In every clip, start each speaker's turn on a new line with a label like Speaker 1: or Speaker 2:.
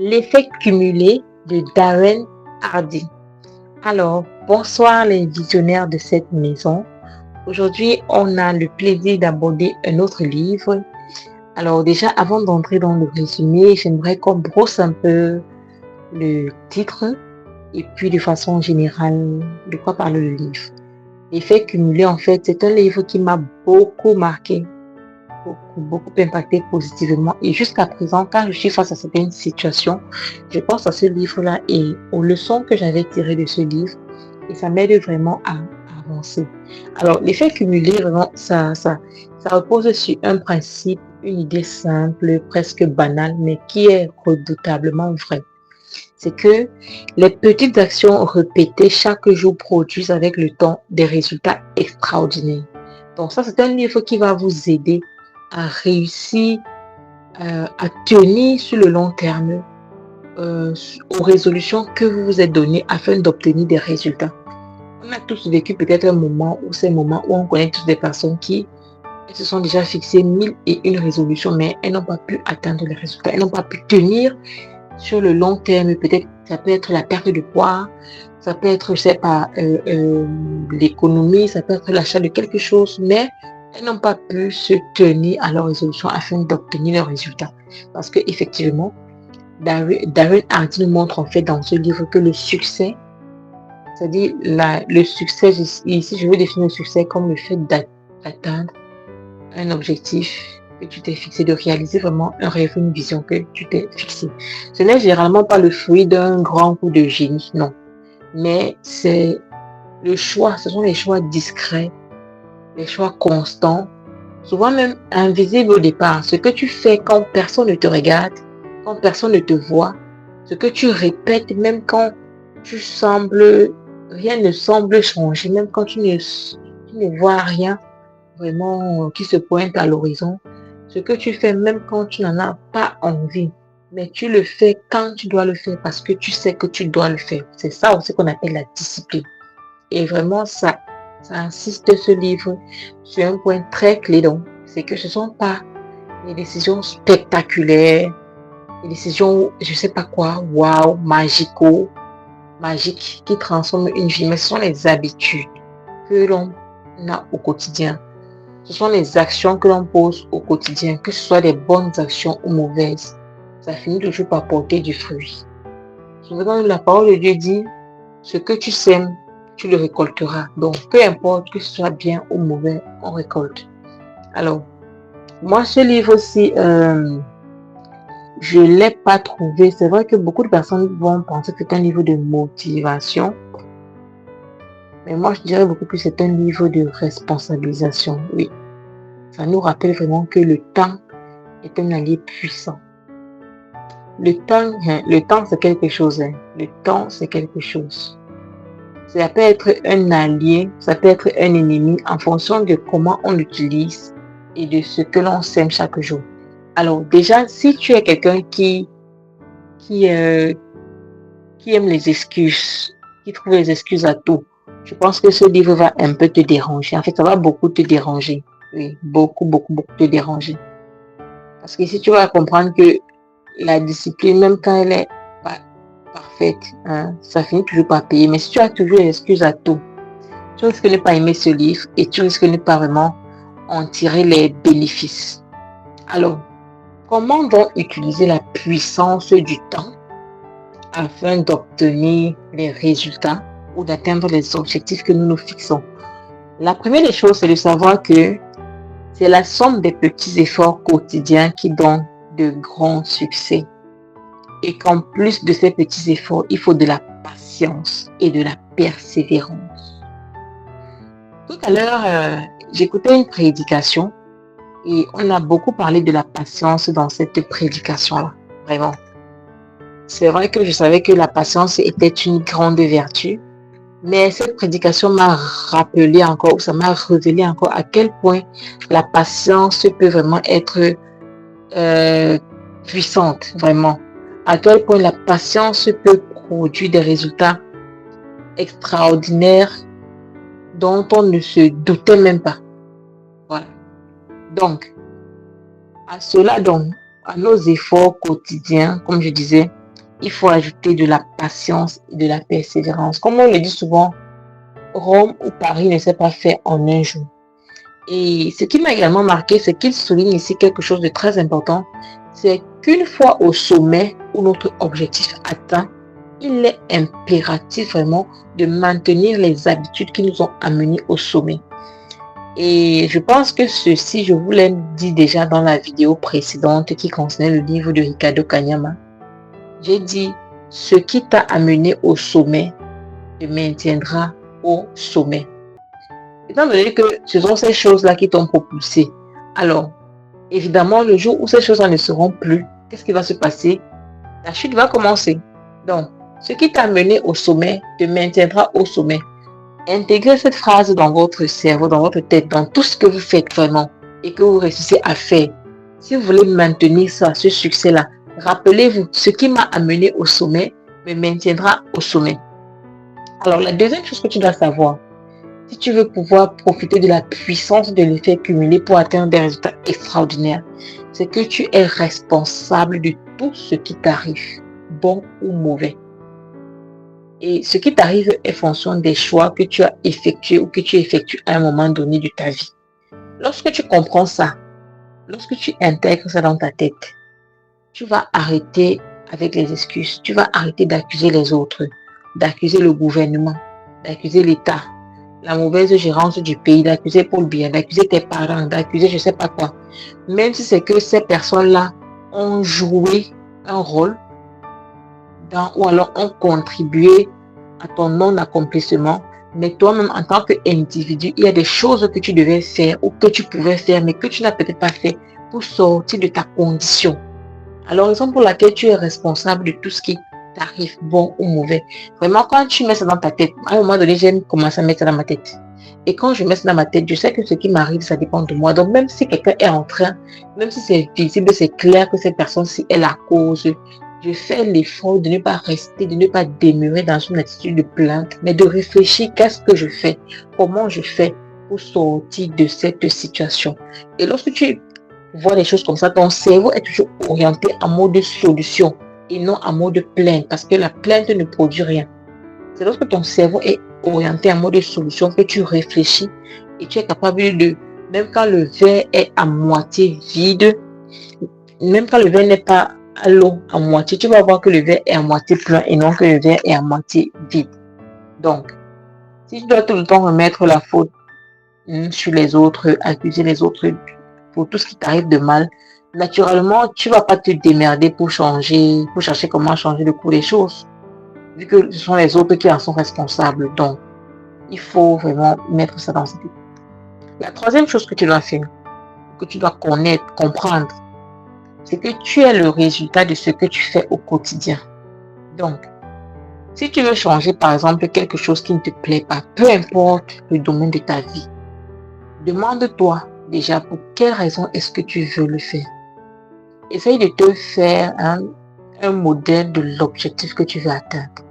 Speaker 1: L'effet cumulé de Darren Hardy. Alors, bonsoir les visionnaires de cette maison. Aujourd'hui, on a le plaisir d'aborder un autre livre. Alors déjà, avant d'entrer dans le résumé, j'aimerais qu'on brosse un peu le titre et puis de façon générale, de quoi parle le livre. L'effet cumulé, en fait, c'est un livre qui m'a beaucoup marqué, beaucoup impacté positivement. Et jusqu'à présent, quand je suis face à certaines situations, je pense à ce livre-là et aux leçons que j'avais tirées de ce livre. Et ça m'aide vraiment à avancer. Alors, l'effet cumulé, vraiment, ça repose sur un principe, une idée simple, presque banale, mais qui est redoutablement vrai. C'est que les petites actions répétées chaque jour produisent avec le temps des résultats extraordinaires. Donc ça, c'est un livre qui va vous aider à réussir à tenir sur le long terme aux résolutions que vous vous êtes données afin d'obtenir des résultats. On a tous vécu peut-être un moment ou ces moments où on connaît tous des personnes qui se sont déjà fixées 1001 résolutions, mais elles n'ont pas pu atteindre les résultats, elles n'ont pas pu tenir sur le long terme. Peut-être ça peut être la perte de poids, ça peut être, je sais pas, l'économie, ça peut être l'achat de quelque chose, mais elles n'ont pas pu se tenir à leur résolution afin d'obtenir le résultat. Parce que effectivement, Darren Hardy nous montre en fait dans ce livre que le succès, c'est-à-dire le succès, ici je veux définir le succès comme le fait d'atteindre un objectif que tu t'es fixé, de réaliser vraiment un rêve, une vision que tu t'es fixé. Ce n'est généralement pas le fruit d'un grand coup de génie, non. Mais c'est le choix, ce sont les choix discrets, les choix constants, souvent même invisibles au départ. Ce que tu fais quand personne ne te regarde, quand personne ne te voit, ce que tu répètes même quand rien ne semble changer, même quand tu ne vois rien vraiment qui se pointe à l'horizon. Ce que tu fais même quand tu n'en as pas envie, mais tu le fais quand tu dois le faire parce que tu sais que tu dois le faire. C'est ça aussi qu'on appelle la discipline. Et vraiment, ça insiste ce livre sur un point très clé. Donc, c'est que ce ne sont pas les décisions spectaculaires, les décisions, je ne sais pas quoi, waouh, magiques, qui transforment une vie, mais ce sont les habitudes que l'on a au quotidien. Ce sont les actions que l'on pose au quotidien, que ce soit des bonnes actions ou mauvaises. Ça finit toujours par porter du fruit. Souvent, la parole de Dieu dit, ce que tu sèmes, tu le récolteras. Donc, peu importe que ce soit bien ou mauvais, on récolte. Alors, moi, ce livre aussi, je ne l'ai pas trouvé. C'est vrai que beaucoup de personnes vont penser que c'est un livre de motivation. Mais moi, je dirais beaucoup plus que c'est un livre de responsabilisation. Oui. Ça nous rappelle vraiment que le temps est un allié puissant. Le temps c'est quelque chose. Le temps, c'est quelque chose. Ça peut être un allié, ça peut être un ennemi en fonction de comment on l'utilise et de ce que l'on sème chaque jour. Alors déjà, si tu es quelqu'un qui aime les excuses, qui trouve les excuses à tout, je pense que ce livre va un peu te déranger. En fait, ça va beaucoup te déranger. Oui, beaucoup te déranger. Parce que si tu vas comprendre que la discipline, même quand elle est pas parfaite, hein, ça finit toujours par payer. Mais si tu as toujours des excuses à tout, tu risques de ne pas aimer ce livre et tu risques de ne pas vraiment en tirer les bénéfices. Alors, comment donc utiliser la puissance du temps afin d'obtenir les résultats ou d'atteindre les objectifs que nous nous fixons? La première des choses, c'est de savoir que c'est la somme des petits efforts quotidiens qui donnent de grands succès. Et qu'en plus de ces petits efforts, il faut de la patience et de la persévérance. Tout à l'heure, j'écoutais une prédication et on a beaucoup parlé de la patience dans cette prédication-là. Vraiment. C'est vrai que je savais que la patience était une grande vertu, mais cette prédication m'a rappelé encore, ça m'a révélé encore à quel point la patience peut vraiment être puissante, vraiment. À quel point la patience peut produire des résultats extraordinaires dont on ne se doutait même pas. Voilà. Donc, à cela, donc, à nos efforts quotidiens, comme je disais, il faut ajouter de la patience et de la persévérance. Comme on le dit souvent, Rome ou Paris ne s'est pas fait en un jour. Et ce qui m'a également marqué, c'est qu'il souligne ici quelque chose de très important. C'est qu'une fois au sommet ou notre objectif atteint, il est impératif vraiment de maintenir les habitudes qui nous ont amenés au sommet. Et je pense que ceci, je vous l'ai dit déjà dans la vidéo précédente qui concernait le livre de Ricardo Kanyama. J'ai dit, ce qui t'a amené au sommet te maintiendra au sommet. Étant donné que ce sont ces choses-là qui t'ont propulsé, alors, évidemment, le jour où ces choses-là ne seront plus, qu'est-ce qui va se passer? La chute va commencer. Donc, ce qui t'a amené au sommet te maintiendra au sommet. Intégrez cette phrase dans votre cerveau, dans votre tête, dans tout ce que vous faites vraiment et que vous réussissez à faire. Si vous voulez maintenir ça, ce succès-là, rappelez-vous, ce qui m'a amené au sommet me maintiendra au sommet. Alors, la deuxième chose que tu dois savoir, si tu veux pouvoir profiter de la puissance de l'effet cumulé pour atteindre des résultats extraordinaires, c'est que tu es responsable de tout ce qui t'arrive, bon ou mauvais. Et ce qui t'arrive est fonction des choix que tu as effectués ou que tu effectues à un moment donné de ta vie. Lorsque tu comprends ça, lorsque tu intègres ça dans ta tête, tu vas arrêter avec les excuses. Tu vas arrêter d'accuser les autres, d'accuser le gouvernement, d'accuser l'État, la mauvaise gérance du pays, d'accuser Paul Biya, d'accuser tes parents, d'accuser je ne sais pas quoi. Même si c'est que ces personnes-là ont joué un rôle ou alors ont contribué à ton non-accomplissement, mais toi-même en tant qu'individu, il y a des choses que tu devais faire ou que tu pouvais faire, mais que tu n'as peut-être pas fait pour sortir de ta condition. Alors, raison pour laquelle tu es responsable de tout ce qui t'arrive, bon ou mauvais. Vraiment, quand tu mets ça dans ta tête, à un moment donné, j'aime commencer à mettre ça dans ma tête. Et quand je mets ça dans ma tête, je sais que ce qui m'arrive, ça dépend de moi. Donc, même si quelqu'un est en train, même si c'est visible, c'est clair que cette personne-ci est la cause, je fais l'effort de ne pas rester, de ne pas demeurer dans une attitude de plainte, mais de réfléchir qu'est-ce que je fais, comment je fais pour sortir de cette situation. Et lorsque tu vois les choses comme ça, ton cerveau est toujours orienté en mode solution et non en mode plainte, parce que la plainte ne produit rien. C'est lorsque ton cerveau est orienté en mode solution que tu réfléchis et tu es capable de, même quand le verre est à moitié vide, même quand le verre n'est pas à l'eau à moitié, tu vas voir que le verre est à moitié plein et non que le verre est à moitié vide. Donc, si tu dois tout le temps remettre la faute sur les autres, accuser les autres pour tout ce qui t'arrive de mal, naturellement, tu ne vas pas te démerder pour changer, pour chercher comment changer le cours des choses, vu que ce sont les autres qui en sont responsables. Donc, il faut vraiment mettre ça dans cette tête. La troisième chose que tu dois faire, que tu dois connaître, comprendre, c'est que tu es le résultat de ce que tu fais au quotidien. Donc, si tu veux changer, par exemple, quelque chose qui ne te plaît pas, peu importe le domaine de ta vie, demande-toi déjà pour quelle raison est-ce que tu veux le faire. Essaye de te faire un modèle de l'objectif que tu veux atteindre.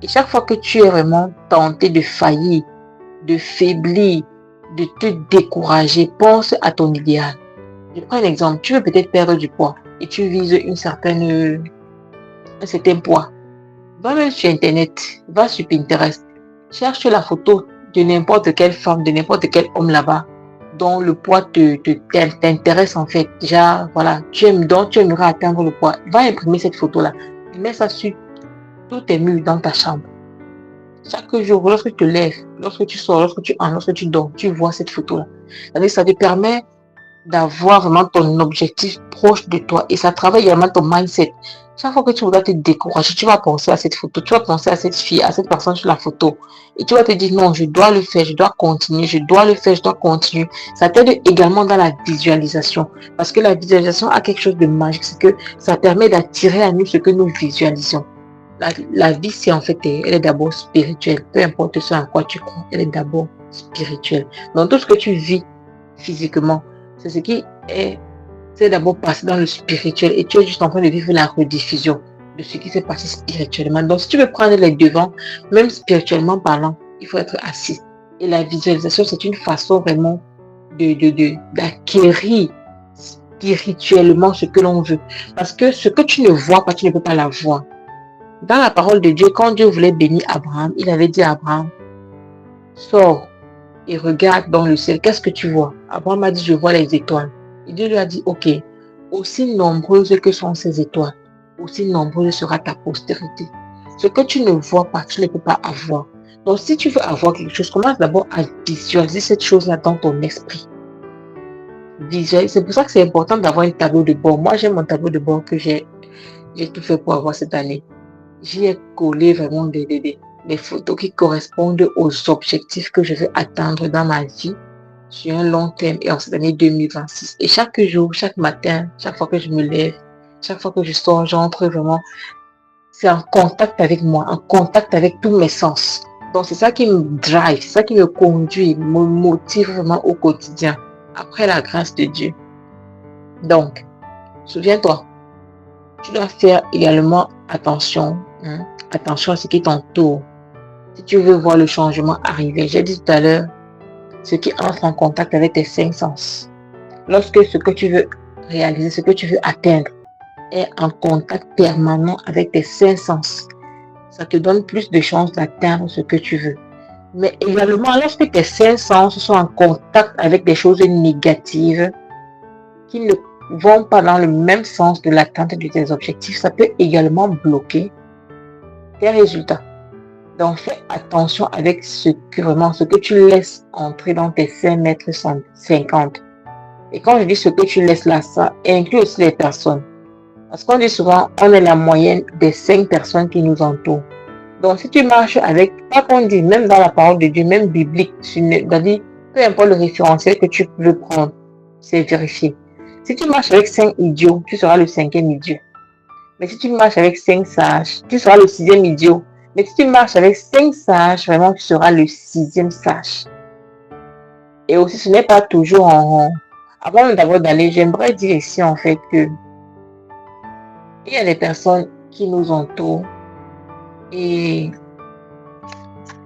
Speaker 1: Et chaque fois que tu es vraiment tenté de faillir, de faiblir, de te décourager, pense à ton idéal. Je prends un exemple, tu veux peut-être perdre du poids et tu vises un certain poids. Va même sur Internet, va sur Pinterest, cherche la photo de n'importe quelle femme, de n'importe quel homme là-bas, dont le poids t'intéresse en fait. Déjà, voilà, tu aimerais atteindre le poids. Va imprimer cette photo-là, mets ça sur tous tes murs dans ta chambre. Chaque jour, lorsque tu te lèves, lorsque tu sors, lorsque tu entres, lorsque tu dors, tu vois cette photo-là. Ça te permet d'avoir vraiment ton objectif proche de toi et ça travaille également ton mindset. Chaque fois que tu voudras te décourager, tu vas penser à cette photo, tu vas penser à cette fille, à cette personne sur la photo et tu vas te dire non, je dois le faire, je dois continuer, je dois le faire, je dois continuer. Ça t'aide également dans la visualisation parce que la visualisation a quelque chose de magique, c'est que ça permet d'attirer à nous ce que nous visualisons. La vie, c'est en fait, elle est d'abord spirituelle. Peu importe ce à quoi tu crois, elle est d'abord spirituelle. Donc tout ce que tu vis physiquement, c'est ce qui est, c'est d'abord passé dans le spirituel et tu es juste en train de vivre la rediffusion de ce qui s'est passé spirituellement. Donc, si tu veux prendre les devants, même spirituellement parlant, il faut être assis. Et la visualisation, c'est une façon vraiment d'acquérir spirituellement ce que l'on veut. Parce que ce que tu ne vois pas, tu ne peux pas l'avoir. Dans la parole de Dieu, quand Dieu voulait bénir Abraham, il avait dit à Abraham, sors et regarde dans le ciel. Qu'est-ce que tu vois? Abraham a dit, je vois les étoiles. Et Dieu lui a dit, ok, aussi nombreuses que sont ces étoiles, aussi nombreuse sera ta postérité. Ce que tu ne vois pas, tu ne peux pas avoir. Donc, si tu veux avoir quelque chose, commence d'abord à visualiser cette chose-là dans ton esprit. Visualiser. C'est pour ça que c'est important d'avoir un tableau de bord. Moi, j'ai mon tableau de bord que j'ai tout fait pour avoir cette année. J'y ai collé vraiment des photos qui correspondent aux objectifs que je veux atteindre dans ma vie sur un long terme et en cette année 2026. Et chaque jour, chaque matin, chaque fois que je me lève, chaque fois que je sors, j'entre vraiment, c'est en contact avec moi, en contact avec tous mes sens. Donc c'est ça qui me drive, c'est ça qui me conduit, me motive vraiment au quotidien, après la grâce de Dieu. Donc, souviens-toi, tu dois faire également attention, attention à ce qui t'entoure. Si tu veux voir le changement arriver, j'ai dit tout à l'heure, ce qui entre en contact avec tes 5 sens. Lorsque ce que tu veux réaliser, ce que tu veux atteindre est en contact permanent avec tes 5 sens, ça te donne plus de chances d'atteindre ce que tu veux. Mais également, lorsque tes 5 sens sont en contact avec des choses négatives qui ne vont pas dans le même sens de l'atteinte de tes objectifs, ça peut également bloquer tes résultats. Donc, fais attention avec ce que tu laisses entrer dans tes 5 mètres 50. Et quand je dis ce que tu laisses là, ça inclut aussi les personnes. Parce qu'on dit souvent, on est la moyenne des 5 personnes qui nous entourent. Donc, si tu marches avec, pas qu'on dit, même dans la parole de Dieu, même biblique, c'est-à-dire, peu importe le référentiel que tu veux prendre, c'est vérifié. Si tu marches avec 5 idiots, tu seras le 5e idiot. Mais si tu marches avec 5 sages, tu seras le 6e idiot. Mais si tu marches avec 5 sages, vraiment, tu seras le 6e sage. Et aussi, ce n'est pas toujours en rond. Avant d'abord d'aller, j'aimerais dire ici, en fait, que il y a des personnes qui nous entourent et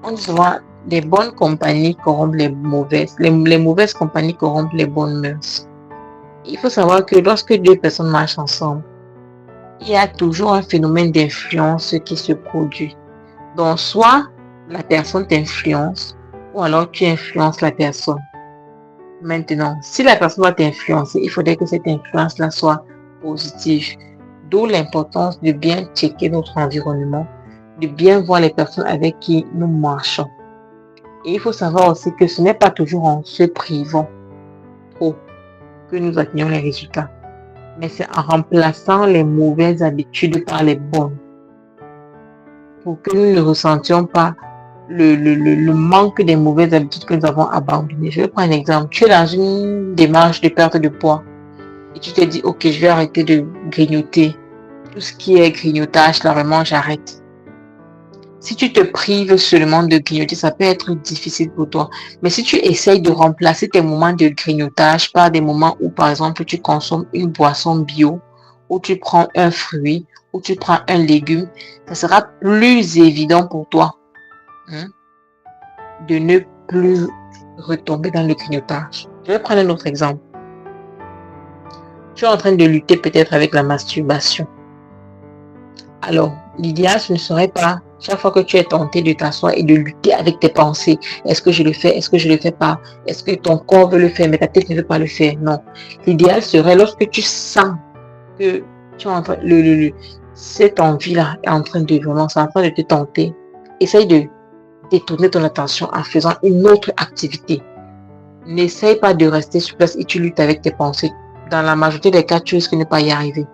Speaker 1: on dit souvent, les bonnes compagnies corrompent les mauvaises. Les mauvaises compagnies corrompent les bonnes mœurs. Il faut savoir que lorsque 2 personnes marchent ensemble, il y a toujours un phénomène d'influence qui se produit. Donc, soit la personne t'influence, ou alors tu influences la personne. Maintenant, si la personne va t'influencer, il faudrait que cette influence-là soit positive. D'où l'importance de bien checker notre environnement, de bien voir les personnes avec qui nous marchons. Et il faut savoir aussi que ce n'est pas toujours en se privant trop que nous atteignons les résultats. Mais c'est en remplaçant les mauvaises habitudes par les bonnes. Pour que nous ne ressentions pas le manque des mauvaises habitudes que nous avons abandonnées. Je vais prendre un exemple. Tu es dans une démarche de perte de poids et tu te dis, ok, je vais arrêter de grignoter. Tout ce qui est grignotage, là, vraiment, j'arrête. Si tu te prives seulement de grignoter, ça peut être difficile pour toi. Mais si tu essayes de remplacer tes moments de grignotage par des moments où, par exemple, tu consommes une boisson bio, où tu prends un fruit, où tu prends un légume, ça sera plus évident pour toi de ne plus retomber dans le grignotage. Je vais prendre un autre exemple. Tu es en train de lutter peut-être avec la masturbation. Alors, l'idéal, ce ne serait pas chaque fois que tu es tenté de t'asseoir et de lutter avec tes pensées. Est-ce que je le fais? Est-ce que je ne le fais pas? Est-ce que ton corps veut le faire, mais ta tête ne veut pas le faire? Non. L'idéal serait lorsque tu sens que tu es en train, cette envie-là est en train de vraiment, c'est en train de te tenter. Essaye de détourner ton attention en faisant une autre activité. N'essaye pas de rester sur place et tu luttes avec tes pensées. Dans la majorité des cas, tu risques de ne pas y arriver.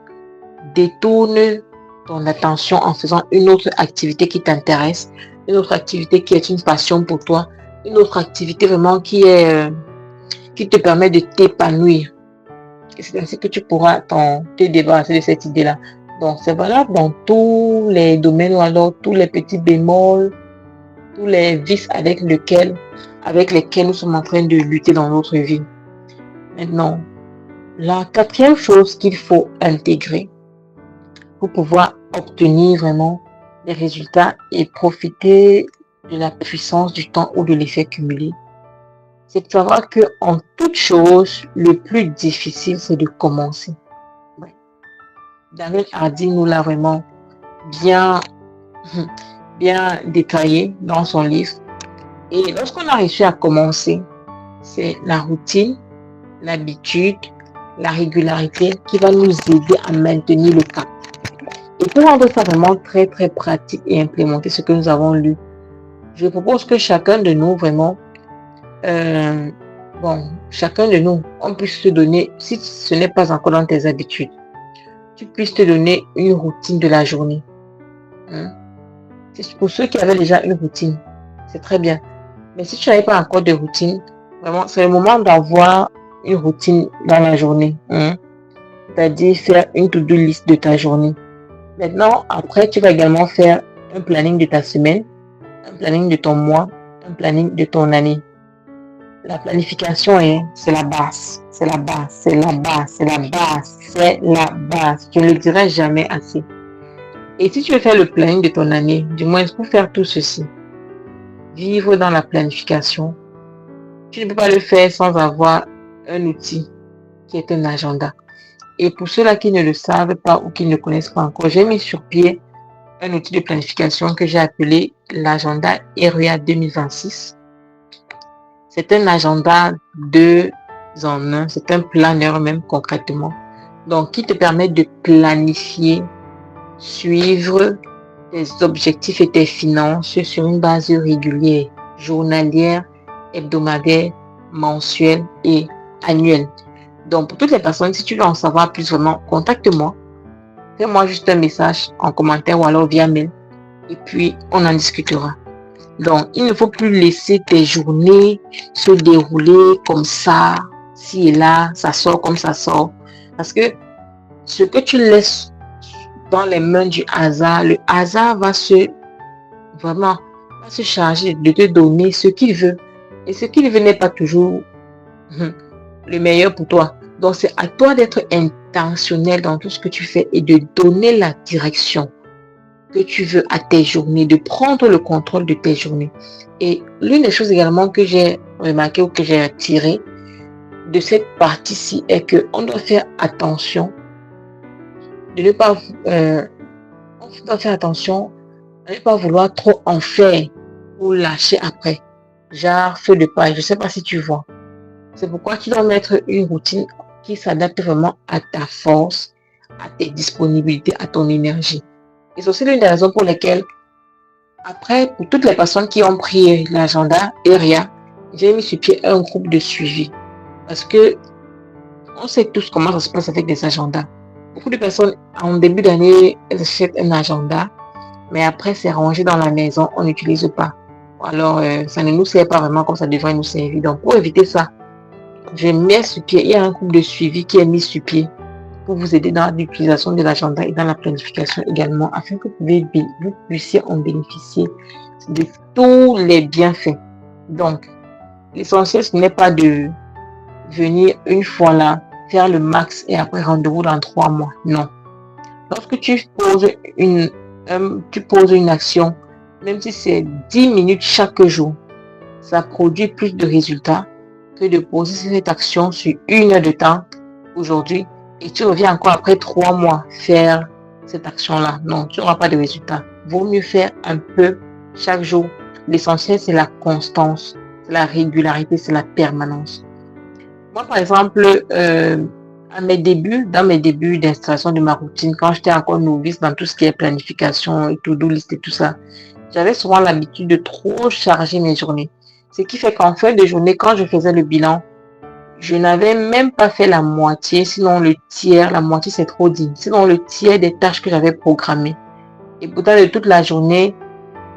Speaker 1: Détourne ton attention en faisant une autre activité qui t'intéresse, une autre activité qui est une passion pour toi, une autre activité vraiment qui te permet de t'épanouir. Et c'est ainsi que tu pourras te débarrasser de cette idée-là. Donc, c'est valable dans tous les domaines ou alors tous les petits bémols, tous les vices avec lesquels nous sommes en train de lutter dans notre vie. Maintenant, la 4e chose qu'il faut intégrer pour pouvoir obtenir vraiment des résultats et profiter de la puissance du temps ou de l'effet cumulé, c'est de savoir que en toute chose, le plus difficile, c'est de commencer. Ouais. Darren Hardy nous l'a vraiment bien, bien détaillé dans son livre. Et lorsqu'on a réussi à commencer, c'est la routine, l'habitude, la régularité qui va nous aider à maintenir le cap. Et pour rendre ça vraiment très très pratique et implémenter ce que nous avons lu, je propose que chacun de nous vraiment, chacun de nous, on puisse se donner, si ce n'est pas encore dans tes habitudes, tu puisses te donner une routine de la journée. C'est pour ceux qui avaient déjà une routine, c'est très bien. Mais si tu n'avais pas encore de routine, vraiment, c'est le moment d'avoir une routine dans la journée. C'est-à-dire faire une to-do list de ta journée. Maintenant, après, tu vas également faire un planning de ta semaine, un planning de ton mois, un planning de ton année. La planification, c'est la base. C'est la base, c'est la base, c'est la base, c'est la base. Je ne le dirai jamais assez. Et si tu veux faire le planning de ton année, du moins pour faire tout ceci, vivre dans la planification, tu ne peux pas le faire sans avoir un outil qui est un agenda. Et pour ceux-là qui ne le savent pas ou qui ne le connaissent pas encore, j'ai mis sur pied un outil de planification que j'ai appelé l'agenda ERIA 2026. C'est un agenda 2 en 1, c'est un planeur même concrètement. Donc, qui te permet de planifier, suivre tes objectifs et tes finances sur une base régulière, journalière, hebdomadaire, mensuelle et annuelle. Donc, pour toutes les personnes, si tu veux en savoir plus vraiment, contacte-moi. Fais-moi juste un message en commentaire ou alors via mail. Et puis, on en discutera. Donc, il ne faut plus laisser tes journées se dérouler comme ça, ci et là, ça sort comme ça sort. Parce que ce que tu laisses dans les mains du hasard, le hasard va se charger de te donner ce qu'il veut. Et ce qu'il veut n'est pas toujours le meilleur pour toi. Donc, c'est à toi d'être intentionnel dans tout ce que tu fais et de donner la direction que tu veux à tes journées, de prendre le contrôle de tes journées. Et l'une des choses également que j'ai remarqué ou que j'ai retiré de cette partie-ci est qu'on doit faire attention de ne pas on doit faire attention à ne pas vouloir trop en faire ou lâcher après. Genre feu de paille, je ne sais pas si tu vois. C'est pourquoi tu dois mettre une routine qui s'adapte vraiment à ta force, à tes disponibilités, à ton énergie. Et c'est aussi l'une des raisons pour lesquelles, après, pour toutes les personnes qui ont pris l'agenda ERIA, j'ai mis sur pied un groupe de suivi. Parce que on sait tous comment ça se passe avec des agendas. Beaucoup de personnes, en début d'année, elles achètent un agenda, mais après, c'est rangé dans la maison, on n'utilise pas. Alors, ça ne nous sert pas vraiment comme ça devrait nous servir. Donc, pour éviter ça, je mets sur pied, il y a un groupe de suivi qui est mis sur pied pour vous aider dans l'utilisation de l'agenda et dans la planification également, afin que vous puissiez en bénéficier de tous les bienfaits. Donc, l'essentiel, ce n'est pas de venir une fois là, faire le max et après rendez-vous dans 3 mois. Non. Lorsque tu poses une action, même si c'est 10 minutes chaque jour, ça produit plus de résultats que de poser cette action sur 1 heure de temps aujourd'hui et tu reviens encore après 3 mois faire cette action-là. Non, tu n'auras pas de résultats. Vaut mieux faire un peu chaque jour. L'essentiel, c'est la constance, c'est la régularité, c'est la permanence. Moi, par exemple, dans mes débuts d'installation de ma routine, quand j'étais encore novice dans tout ce qui est planification et to-do list et tout ça, j'avais souvent l'habitude de trop charger mes journées. Ce qui fait qu'en fin de journée, quand je faisais le bilan, je n'avais même pas fait la moitié, sinon le tiers, la moitié c'est trop dit, sinon le tiers des tâches que j'avais programmées. Et pourtant, de toute la journée,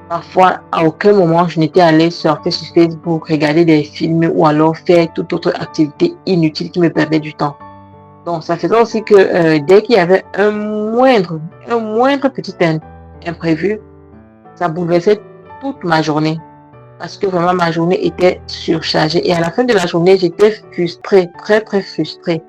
Speaker 1: parfois, à aucun moment, je n'étais allée surfer sur Facebook, regarder des films ou alors faire toute autre activité inutile qui me perdait du temps. Donc, ça faisait aussi que dès qu'il y avait un moindre petit imprévu, ça bouleversait toute ma journée. Parce que vraiment, ma journée était surchargée. Et à la fin de la journée, j'étais frustrée, très, très frustrée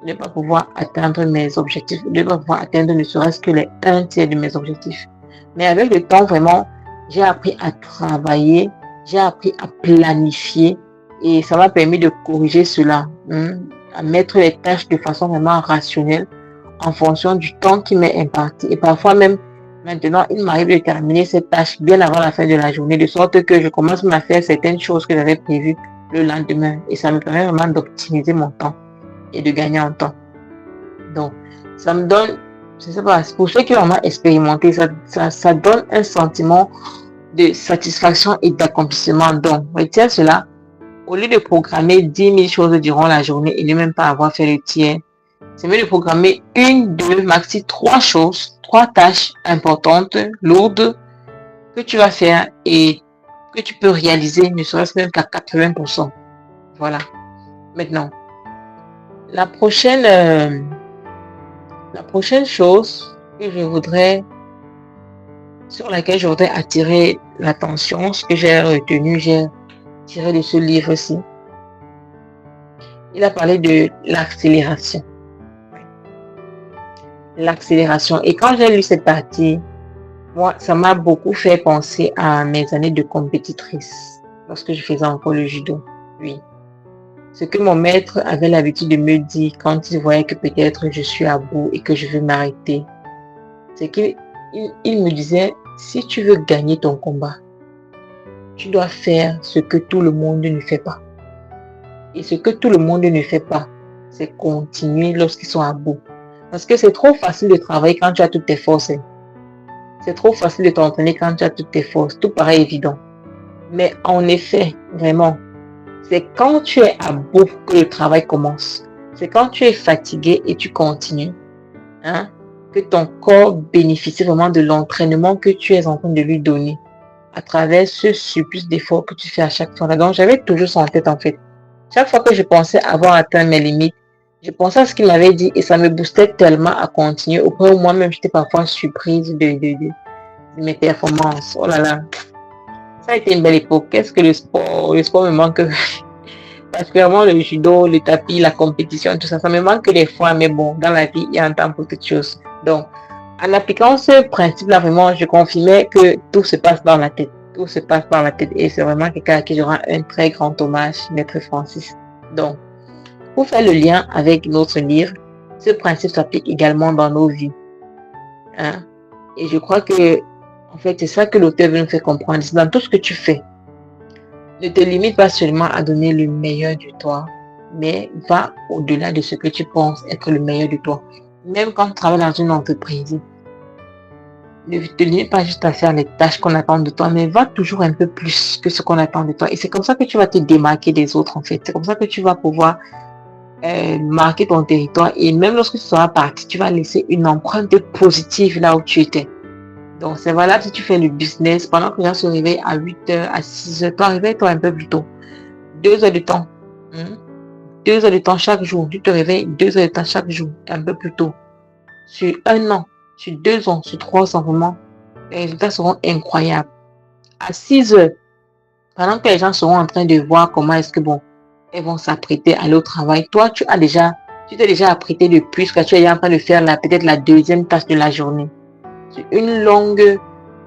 Speaker 1: de ne pas pouvoir atteindre mes objectifs, de ne pas pouvoir atteindre ne serait-ce que les 1/3 de mes objectifs. Mais avec le temps, vraiment, j'ai appris à travailler, j'ai appris à planifier Et ça m'a permis de corriger cela, à mettre les tâches de façon vraiment rationnelle en fonction du temps qui m'est imparti. Et parfois même, maintenant, il m'arrive de terminer cette tâche bien avant la fin de la journée, de sorte que je commence à faire certaines choses que j'avais prévues le lendemain. Et ça me permet vraiment d'optimiser mon temps et de gagner en temps. Donc, ça me donne, je sais pas, pour ceux qui ont vraiment expérimenté, ça donne un sentiment de satisfaction et d'accomplissement. Donc, retiens cela. Au lieu de programmer 10 000 choses durant la journée et ne même pas avoir fait le tiers, c'est mieux de programmer une, deux, maxi 3 choses, 3 tâches importantes, lourdes, que tu vas faire et que tu peux réaliser, ne serait-ce même qu'à 80%. Voilà. Maintenant, la prochaine chose sur laquelle je voudrais attirer l'attention, ce que j'ai retenu, j'ai tiré de ce livre-ci. Il a parlé de l'accélération. L'accélération. Et quand j'ai lu cette partie, moi, ça m'a beaucoup fait penser à mes années de compétitrice, lorsque je faisais encore le judo. Oui. Ce que mon maître avait l'habitude de me dire quand il voyait que peut-être je suis à bout et que je veux m'arrêter, c'est qu'il me disait, si tu veux gagner ton combat, tu dois faire ce que tout le monde ne fait pas. Et ce que tout le monde ne fait pas, c'est continuer lorsqu'ils sont à bout. Parce que c'est trop facile de travailler quand tu as toutes tes forces. C'est trop facile de t'entraîner quand tu as toutes tes forces. Tout paraît évident. Mais en effet, vraiment, c'est quand tu es à bout que le travail commence. C'est quand tu es fatigué et tu continues, que ton corps bénéficie vraiment de l'entraînement que tu es en train de lui donner à travers ce surplus d'efforts que tu fais à chaque fois. Donc, j'avais toujours ça en tête en fait. Chaque fois que je pensais avoir atteint mes limites, je pensais à ce qu'il m'avait dit et ça me boostait tellement à continuer. Au point où moi-même, j'étais parfois surprise de mes performances. Oh là là, ça a été une belle époque. Qu'est-ce que le sport me manque. Particulièrement le judo, le tapis, la compétition, tout ça, ça me manque des fois. Mais bon, dans la vie, il y a un temps pour toutes choses. Donc, en appliquant ce principe-là, vraiment, je confirmais que tout se passe dans la tête. Tout se passe par la tête et c'est vraiment quelqu'un à qui j'aurai un très grand hommage, Maître Francis. Donc, pour faire le lien avec notre livre, ce principe s'applique également dans nos vies. Et je crois que, en fait, c'est ça que l'auteur veut nous faire comprendre. C'est dans tout ce que tu fais. Ne te limite pas seulement à donner le meilleur de toi, mais va au-delà de ce que tu penses être le meilleur de toi. Même quand tu travailles dans une entreprise, ne te limite pas juste à faire les tâches qu'on attend de toi, mais va toujours un peu plus que ce qu'on attend de toi. Et c'est comme ça que tu vas te démarquer des autres, en fait. C'est comme ça que tu vas pouvoir marquer ton territoire. Et même lorsque tu seras parti, tu vas laisser une empreinte positive là où tu étais. Donc, c'est valable si tu fais le business. Pendant que les gens se réveillent à 8h, à 6h, toi, réveille-toi un peu plus tôt. 2 heures de temps. 2 heures de temps chaque jour. Tu te réveilles 2 heures de temps chaque jour, un peu plus tôt. Sur 1 an, sur 2 ans, sur 3 ans, vraiment, les résultats seront incroyables. À 6 heures, pendant que les gens seront en train de voir comment est-ce que, elles vont s'apprêter à aller au travail, toi, tu t'es déjà apprêté de plus, que tu es en train de faire peut-être la deuxième tâche de la journée. Sur une longue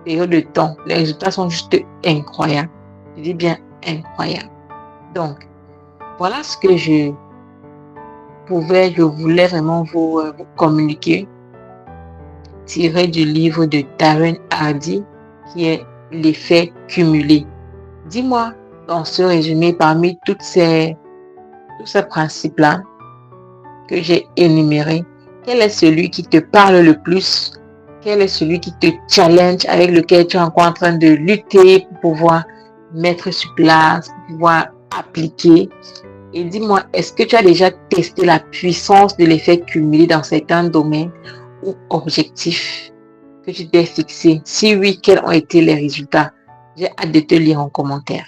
Speaker 1: période de temps, les résultats sont juste incroyables. Je dis bien incroyables. Donc, voilà ce que je voulais vraiment vous communiquer, tiré du livre de Darren Hardy, qui est l'effet cumulé. Dis-moi, dans ce résumé, parmi tous ces principes-là que j'ai énumérés, quel est celui qui te parle le plus? Quel est celui qui te challenge, avec lequel tu es encore en train de lutter pour pouvoir mettre sur place, pour pouvoir appliquer? Et dis-moi, est-ce que tu as déjà testé la puissance de l'effet cumulé dans certains domaines ou objectifs que tu t'es fixé? Si oui, quels ont été les résultats? J'ai hâte de te lire en commentaire.